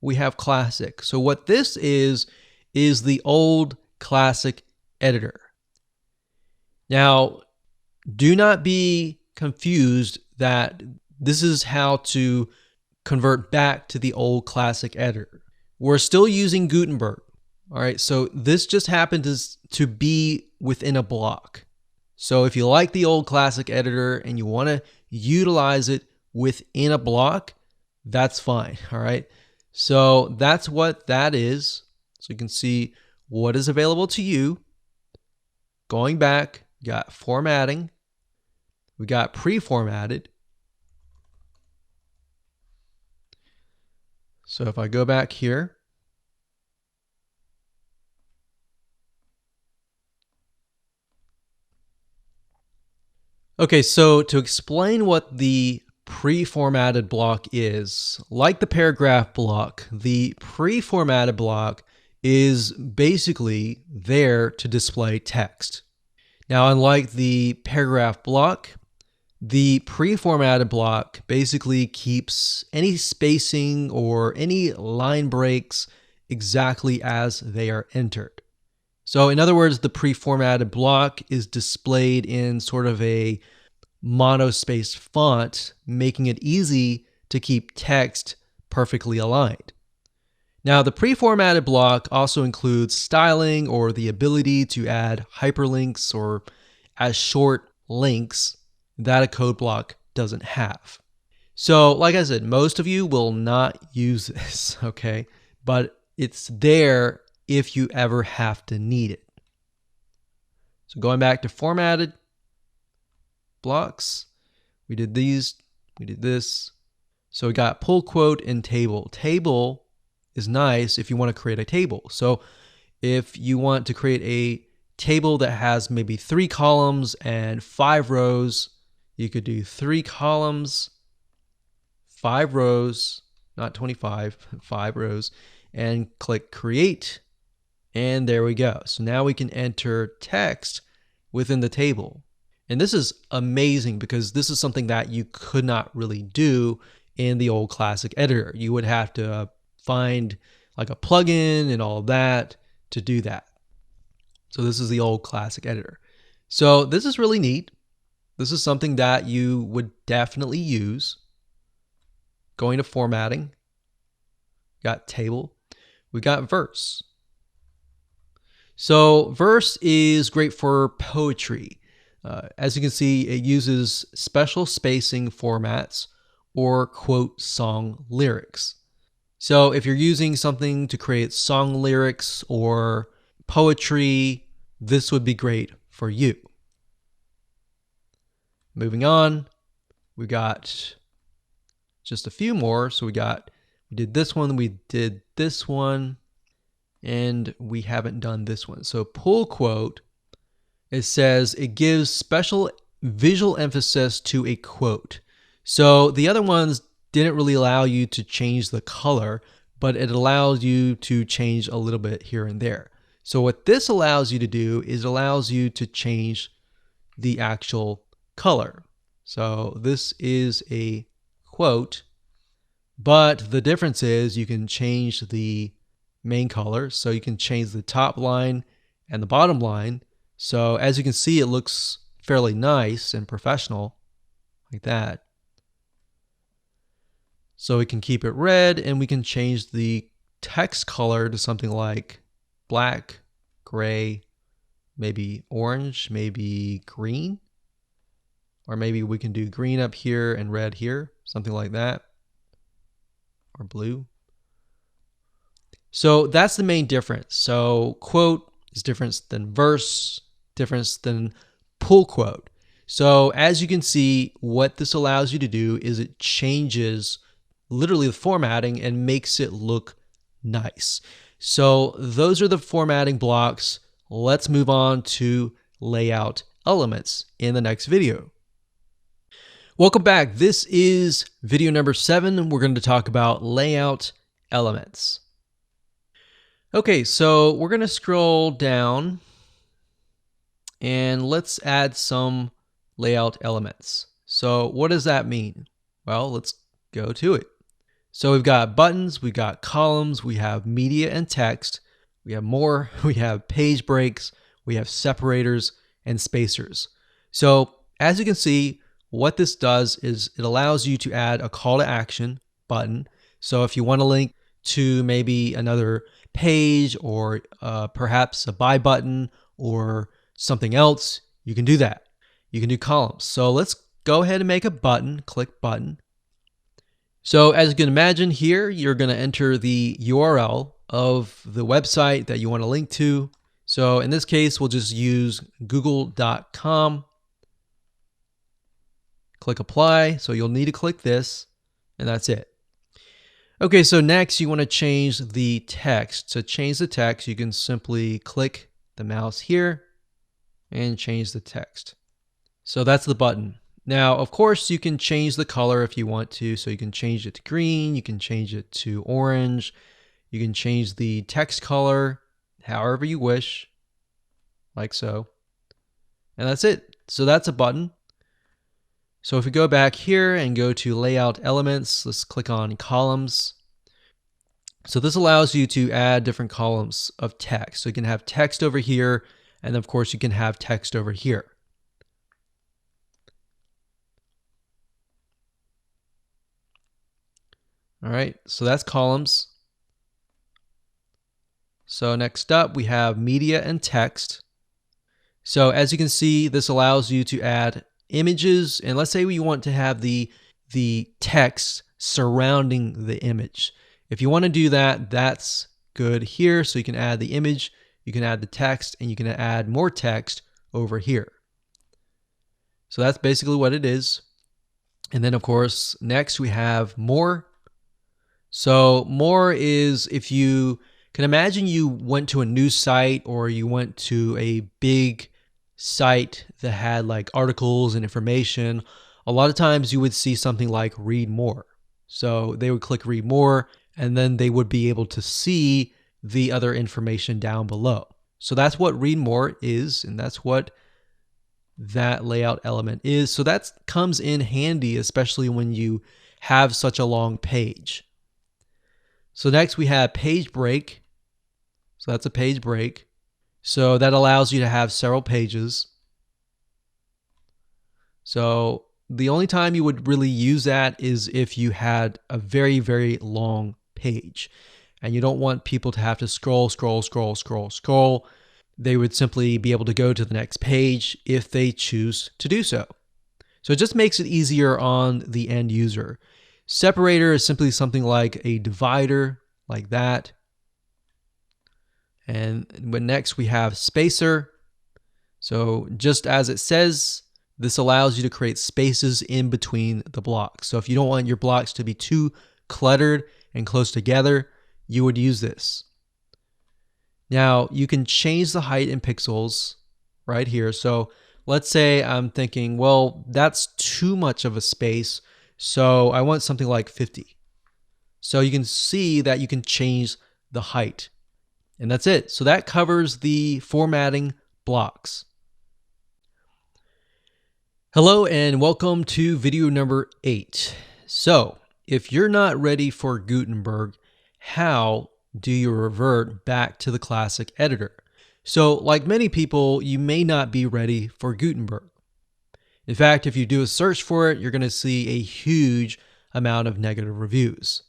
we have classic. So what this is the old classic editor. Now, do not be confused that this is how to convert back to the old classic editor. We're still using Gutenberg. All right, so this just happened to be within a block. So if you like the old classic editor and you want to utilize it within a block, that's fine. All right, so that's what that is. So you can see what is available to you. Going back, we got formatting, we got pre-formatted. So if I go back here, okay, so to explain what the pre-formatted block is, like the paragraph block, the pre-formatted block is basically there to display text. Now, unlike the paragraph block, the pre-formatted block basically keeps any spacing or any line breaks exactly as they are entered. So in other words, the pre-formatted block is displayed in sort of a monospaced font, making it easy to keep text perfectly aligned. Now, the pre-formatted block also includes styling or the ability to add hyperlinks or as short links that a code block doesn't have. So, like I said, most of you will not use this, okay? But it's there if you ever have to need it. So going back to formatted blocks, we did these, we did this. So we got pull quote and table. Table is nice if you want to create a table. So if you want to create a table that has maybe 3 columns and 5 rows, you could do 3 columns, 5 rows, not 25, 5 rows, and click create. And there we go. So now we can enter text within the table. And this is amazing because this is something that you could not really do in the old classic editor. You would have to find like a plugin and all of that to do that. So this is the old classic editor. So this is really neat. This is something that you would definitely use. Going to formatting, got table, we got verse. So verse is great for poetry. As you can see, it uses special spacing formats or quote song lyrics. So if you're using something to create song lyrics or poetry, this would be great for you. Moving on, we got just a few more. So we did this one, we did this one, and we haven't done this one. So pull quote, it says it gives special visual emphasis to a quote. So the other ones didn't really allow you to change the color, but it allows you to change a little bit here and there. So what this allows you to do is it allows you to change the actual color. So this is a quote, but the difference is you can change the main color. So you can change the top line and the bottom line. So as you can see, it looks fairly nice and professional like that. So we can keep it red, and we can change the text color to something like black, gray, maybe orange, maybe green. Or maybe we can do green up here and red here, something like that. Or blue. So that's the main difference. So quote is different than verse, different than pull quote. So as you can see, what this allows you to do is it changes literally the formatting and makes it look nice. So those are the formatting blocks. Let's move on to layout elements in the next video. Welcome back. This is video number 7. We're going to talk about layout elements. Okay, so we're going to scroll down and let's add some layout elements. So what does that mean? Well, let's go to it. So we've got buttons, we've got columns, we have media and text, we have more, we have page breaks, we have separators and spacers. So as you can see, what this does is it allows you to add a call to action button. So if you want to link to maybe another page or perhaps a buy button or something else, you can do that. You can do columns. So let's go ahead and make a button, click button. So as you can imagine here, you're going to enter the URL of the website that you want to link to. So in this case, we'll just use google.com. Click apply. So you'll need to click this, and that's it. Okay, so next you want to change the text. To change the text, you can simply click the mouse here and change the text. So that's the button. Now, of course, you can change the color if you want to. So you can change it to green, you can change it to orange, you can change the text color however you wish, like so. And that's it. So that's a button. So if we go back here and go to layout elements, let's click on columns. So this allows you to add different columns of text. So you can have text over here, and of course you can have text over here. All right, so that's columns. So next up, we have media and text. So as you can see, this allows you to add images. And let's say we want to have the text surrounding the image. If you want to do that, that's good here. So you can add the image, you can add the text, and you can add more text over here. So that's basically what it is. And then of course, next we have more. So more is if you can imagine you went to a news site or you went to a big site that had like articles and information, a lot of times you would see something like read more. So they would click read more, and then they would be able to see the other information down below. So that's what read more is, and that's what that layout element is. So that comes in handy, especially when you have such a long page. So next we have page break. So that's a page break. So that allows you to have several pages. So the only time you would really use that is if you had a very, very long page and you don't want people to have to scroll. They would simply be able to go to the next page if they choose to do so. So it just makes it easier on the end user. Separator is simply something like a divider, like that. And next we have spacer. So just as it says, this allows you to create spaces in between the blocks. So if you don't want your blocks to be too cluttered and close together, you would use this. Now you can change the height in pixels right here. So let's say I'm thinking, well, that's too much of a space, so I want something like 50. So you can see that you can change the height. And that's it. So that covers the formatting blocks. Hello and welcome to video number 8. So if you're not ready for Gutenberg, how do you revert back to the classic editor? So like many people, you may not be ready for Gutenberg. In fact, if you do a search for it, you're going to see a huge amount of negative reviews.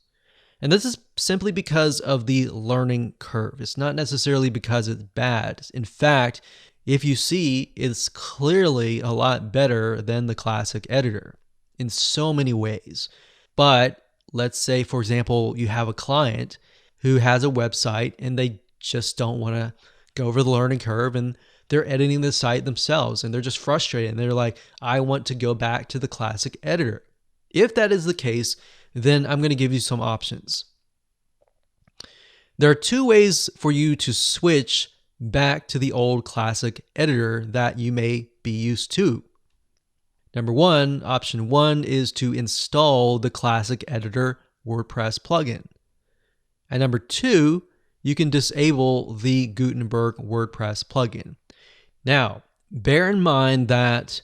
And this is simply because of the learning curve. It's not necessarily because it's bad. In fact, if you see, it's clearly a lot better than the classic editor in so many ways. But let's say, for example, you have a client who has a website and they just don't want to go over the learning curve and they're editing the site themselves and they're just frustrated and they're like, I want to go back to the classic editor. If that is the case, then I'm going to give you some options. There are two ways for you to switch back to the old classic editor that you may be used to. Number one, option one is to install the classic editor WordPress plugin. And number two, you can disable the Gutenberg WordPress plugin. Now, bear in mind that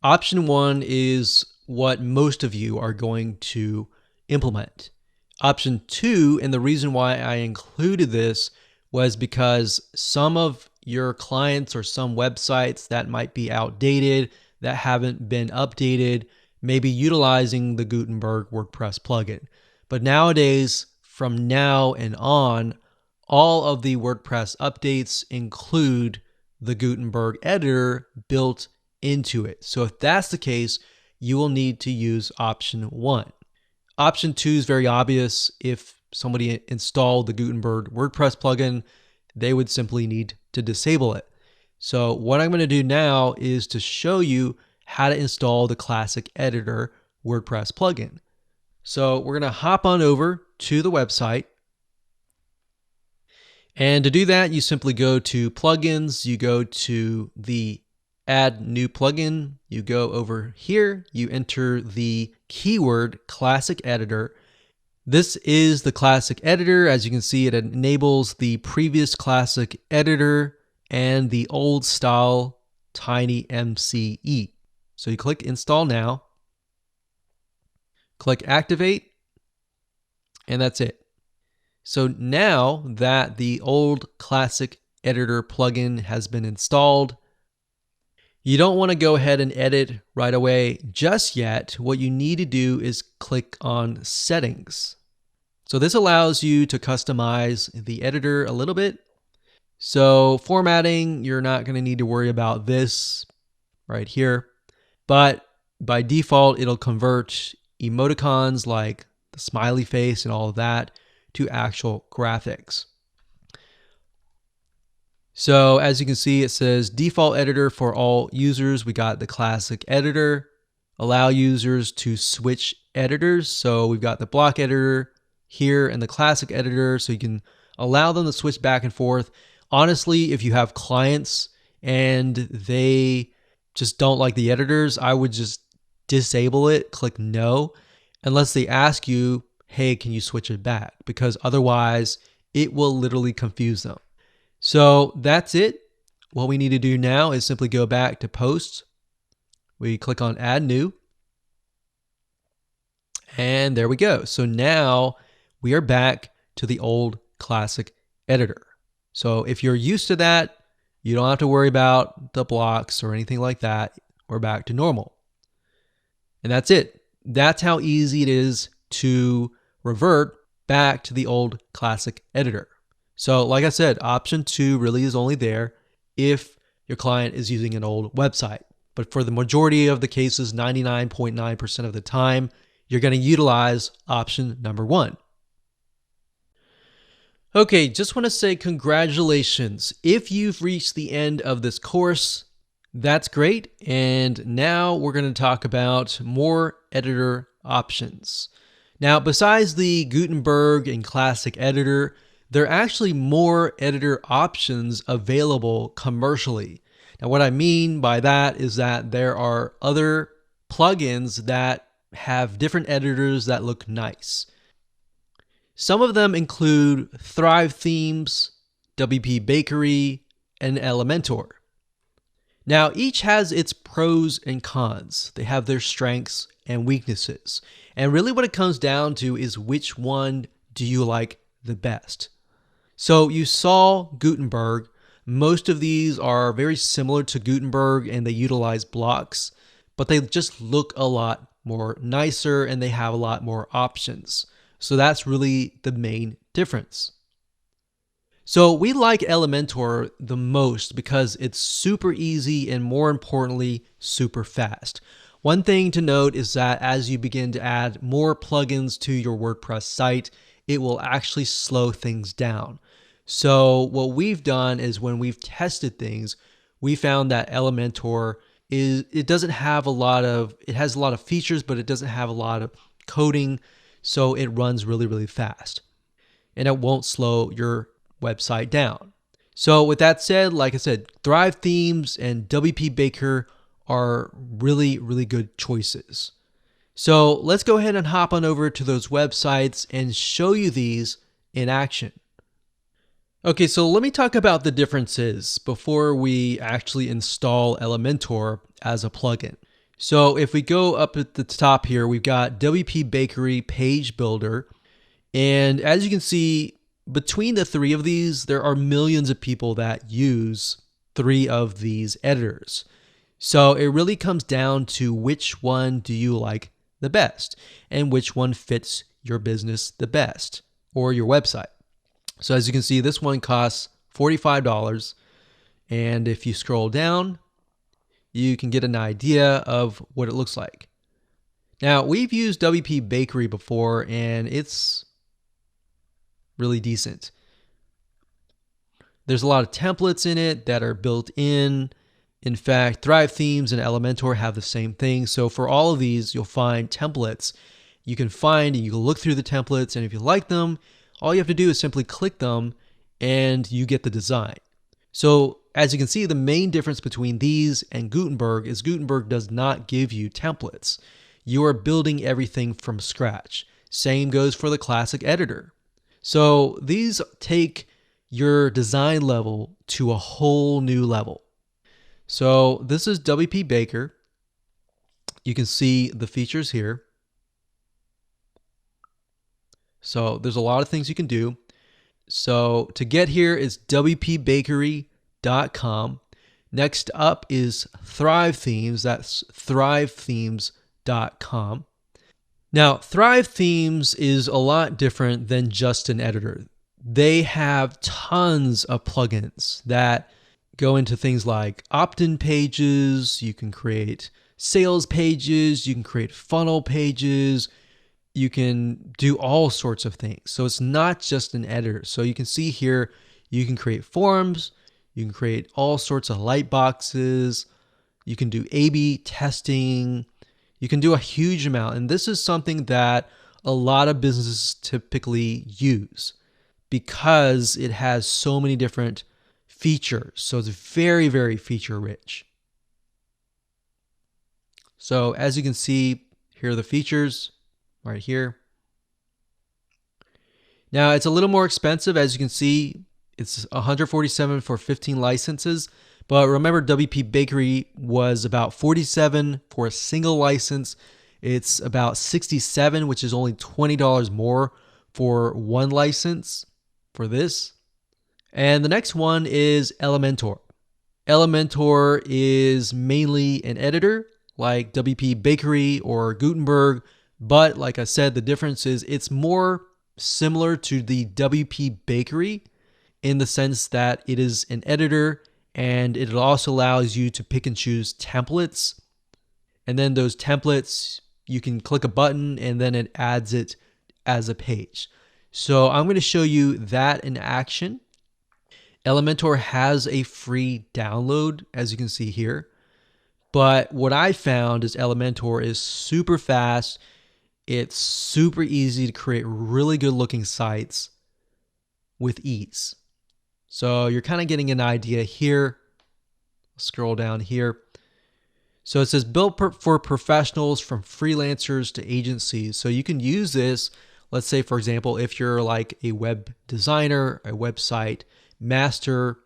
option one is what most of you are going to implement. Option two, and the reason why I included this was because some of your clients or some websites that might be outdated, that haven't been updated, may be utilizing the Gutenberg WordPress plugin. But nowadays, from now and on, all of the WordPress updates include the Gutenberg editor built into it. So if that's the case, you will need to use option one. Option two is very obvious. If somebody installed the Gutenberg WordPress plugin, they would simply need to disable it. So what I'm going to do now is to show you how to install the classic editor WordPress plugin. So we're going to hop on over to the website. And to do that, you simply go to plugins, you go to the add new plugin, you go over here, you enter the keyword classic editor. This is the classic editor. As you can see, it enables the previous classic editor and the old style tiny MCE. So you click install now, click activate, and that's it. So now that the old classic editor plugin has been installed, you don't want to go ahead and edit right away just yet. What you need to do is click on settings. So this allows you to customize the editor a little bit. So formatting, you're not going to need to worry about this right here. But by default, it'll convert emoticons like the smiley face and all of that to actual graphics. So as you can see, it says default editor for all users. We got the classic editor, allow users to switch editors. So we've got the block editor here and the classic editor. So you can allow them to switch back and forth. Honestly, if you have clients and they just don't like the editors, I would just disable it, click no, unless they ask you, hey, can you switch it back? Because otherwise it will literally confuse them. So that's it. What we need to do now is simply go back to posts. We click on add new, and there we go. So now we are back to the old classic editor. So if you're used to that, you don't have to worry about the blocks or anything like that. We're back to normal. And that's it. That's how easy it is to revert back to the old classic editor. So like I said, option 2 really is only there if your client is using an old website. But for the majority of the cases, 99.9% of the time, you're going to utilize option number 1. Okay, just want to say congratulations. If you've reached the end of this course, that's great. And now we're going to talk about more editor options. Now, besides the Gutenberg and Classic Editor, there are actually more editor options available commercially. Now, what I mean by that is that there are other plugins that have different editors that look nice. Some of them include Thrive Themes, WP Bakery, and Elementor. Now, each has its pros and cons. They have their strengths and weaknesses. And really what it comes down to is which one do you like the best. So you saw Gutenberg. Most of these are very similar to Gutenberg and they utilize blocks, but they just look a lot more nicer and they have a lot more options. So that's really the main difference. So we like Elementor the most because it's super easy and more importantly, super fast. One thing to note is that as you begin to add more plugins to your WordPress site, it will actually slow things down. So what we've done is when we've tested things, we found that Elementor it has a lot of features, but it doesn't have a lot of coding, so it runs really, really fast. And it won't slow your website down. So with that said, like I said, Thrive Themes and WP Baker are really, really good choices. So let's go ahead and hop on over to those websites and show you these in action. Okay, so let me talk about the differences before we actually install Elementor as a plugin. So if we go up at the top here, we've got WP Bakery Page Builder. And as you can see, between the three of these, there are millions of people that use 3 of these editors. So it really comes down to which one do you like the best and which one fits your business the best or your website. So as you can see, this one costs $45. And if you scroll down, you can get an idea of what it looks like. Now, we've used WP Bakery before, and it's really decent. There's a lot of templates in it that are built in. In fact, Thrive Themes and Elementor have the same thing. So for all of these, you'll find templates you can find, and you can look through the templates, and if you like them, all you have to do is simply click them and you get the design. So as you can see, the main difference between these and Gutenberg is Gutenberg does not give you templates. You are building everything from scratch. Same goes for the classic editor. So these take your design level to a whole new level. So this is WP Baker. You can see the features here. So there's a lot of things you can do. So to get here is wpbakery.com. Next up is Thrive Themes. That's thrivethemes.com. Now, Thrive Themes is a lot different than just an editor. They have tons of plugins that go into things like opt-in pages. You can create sales pages. You can create funnel pages. You can do all sorts of things. So it's not just an editor. So you can see here, you can create forms. You can create all sorts of light boxes. You can do A/B testing. You can do a huge amount. And this is something that a lot of businesses typically use because it has so many different features. So it's very, very feature rich. So as you can see, here are the features right here. Now it's a little more expensive. As you can see, it's $147 for 15 licenses, But remember, WP Bakery was about 47 for a single license. It's about 67, which is only $20 more for one license for this. And the next one is Elementor. Elementor is mainly an editor like WP Bakery or Gutenberg, but like I said, the difference is it's more similar to the WP Bakery in the sense that it is an editor and it also allows you to pick and choose templates. And then those templates, you can click a button and then it adds it as a page. So I'm going to show you that in action. Elementor has a free download, as you can see here. But what I found is Elementor is super fast. It's super easy to create really good looking sites with ease. So you're kind of getting an idea here. Scroll down here. So it says built for professionals from freelancers to agencies. So you can use this, let's say, for example, if you're like a web designer, a website master,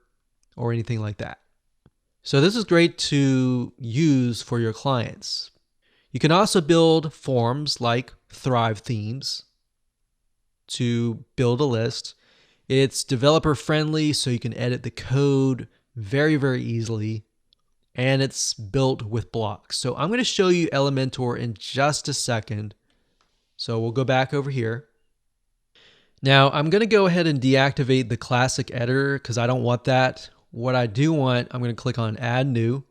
or anything like that. So this is great to use for your clients. You can also build forms like Thrive themes to build a list. It's developer friendly, so you can edit the code very, very easily. And it's built with blocks. So I'm going to show you Elementor in just a second. So we'll go back over here. Now I'm going to go ahead and deactivate the classic editor because I don't want that. What I do want, I'm going to click on add new.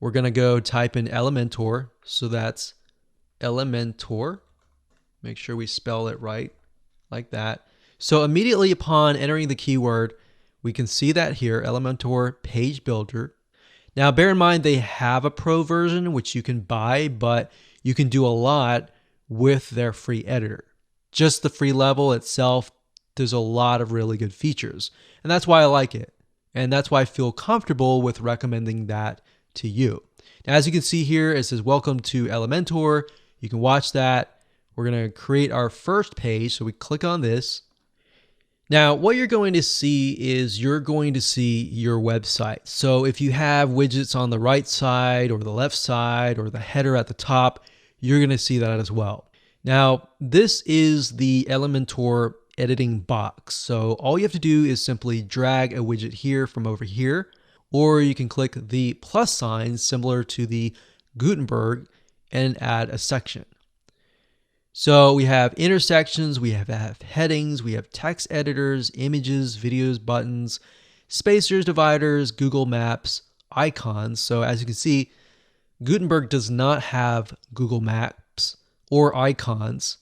We're going to go type in Elementor. So that's Elementor. Make sure we spell it right like that. So immediately upon entering the keyword, we can see that here, Elementor Page Builder. Now, bear in mind, they have a pro version, which you can buy, but you can do a lot with their free editor. Just the free level itself, there's a lot of really good features. And that's why I like it. And that's why I feel comfortable with recommending that to you. Now, as you can see here, it says, welcome to Elementor. You can watch that. We're going to create our first page. So we click on this. Now, what you're going to see is you're going to see your website. So if you have widgets on the right side or the left side or the header at the top, you're going to see that as well. Now, this is the Elementor editing box. So all you have to do is simply drag a widget here from over here, or you can click the plus sign similar to the Gutenberg and add a section. So we have intersections, we have headings, we have text editors, images, videos, buttons, spacers, dividers, Google Maps, icons. So as you can see, Gutenberg does not have Google Maps or icons.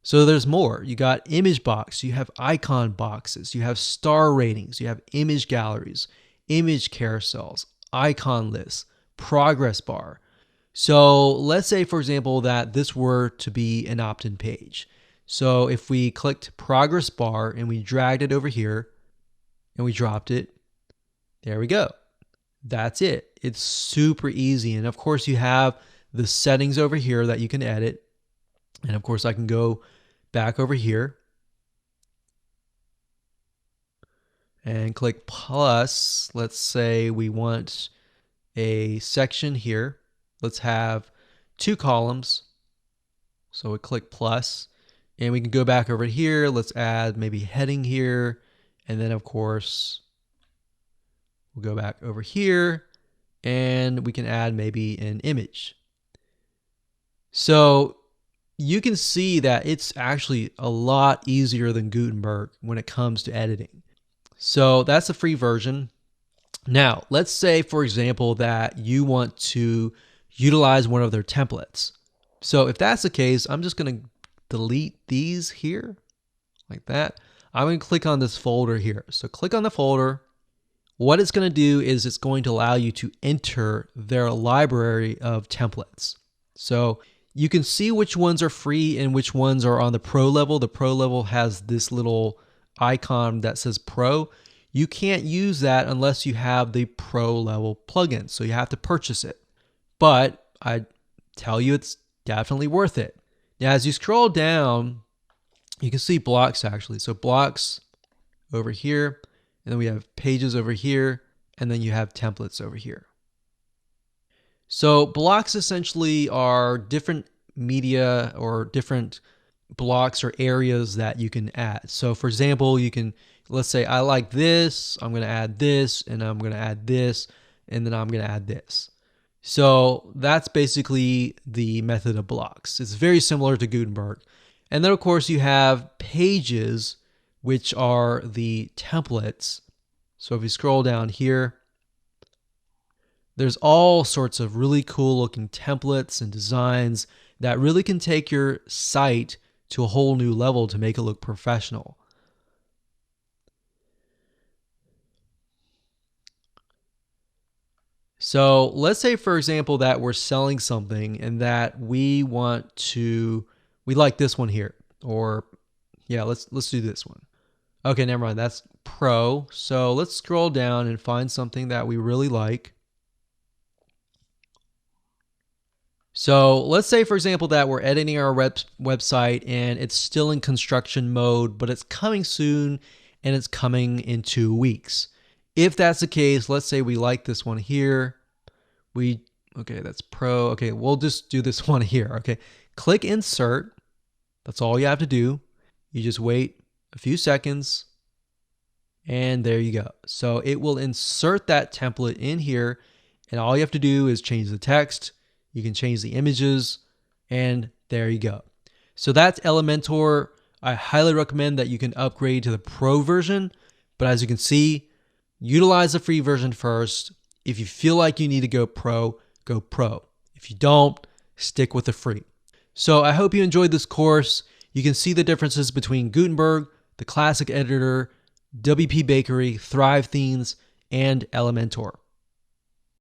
So there's more. You got image box, you have icon boxes, you have star ratings, you have image galleries, image carousels, icon lists, progress bar. So let's say, for example, that this were to be an opt-in page. So if we clicked progress bar and we dragged it over here and we dropped it, there we go. That's it. It's super easy. And of course you have the settings over here that you can edit. And of course I can go back over here and click plus. Let's say we want a section here. Let's have 2 columns. So we click plus and we can go back over here. Let's add maybe heading here. And then of course, we'll go back over here and we can add maybe an image. So you can see that it's actually a lot easier than Gutenberg when it comes to editing. So that's the free version. Now, let's say, for example, that you want to utilize one of their templates. So if that's the case, I'm just going to delete these here like that. I'm going to click on this folder here. So click on the folder. What it's going to do is it's going to allow you to enter their library of templates. So you can see which ones are free and which ones are on the pro level. The pro level has this little icon that says pro. You can't use that unless you have the pro level plugin. So you have to purchase it. But I tell you, it's definitely worth it. Now, as you scroll down, you can see blocks actually. So blocks over here, and then we have pages over here, and then you have templates over here. So blocks essentially are different media or different blocks or areas that you can add. So for example, you can, let's say I like this, I'm going to add this, and I'm going to add this, and then I'm going to add this. So that's basically the method of blocks. It's very similar to Gutenberg. And then of course you have pages, which are the templates. So if you scroll down here, there's all sorts of really cool looking templates and designs that really can take your site to a whole new level to make it look professional. So let's say, for example, that we're selling something and that we like this one here, or yeah, let's do this one. Okay, never mind. That's Pro. So let's scroll down and find something that we really like. So let's say, for example, that we're editing our website and it's still in construction mode, but it's coming soon and it's coming in 2 weeks. If that's the case, let's say we like this one here. Okay, that's Pro. Okay, we'll just do this one here. Okay, click Insert. That's all you have to do. You just wait a few seconds and there you go. So it will insert that template in here, and all you have to do is change the text. You can change the images, and there you go. So that's Elementor. I highly recommend that you can upgrade to the Pro version, but as you can see, utilize the free version first. If you feel like you need to go Pro, go Pro. If you don't, stick with the free. So I hope you enjoyed this course. You can see the differences between Gutenberg, the classic editor, WP Bakery, Thrive Themes, and Elementor.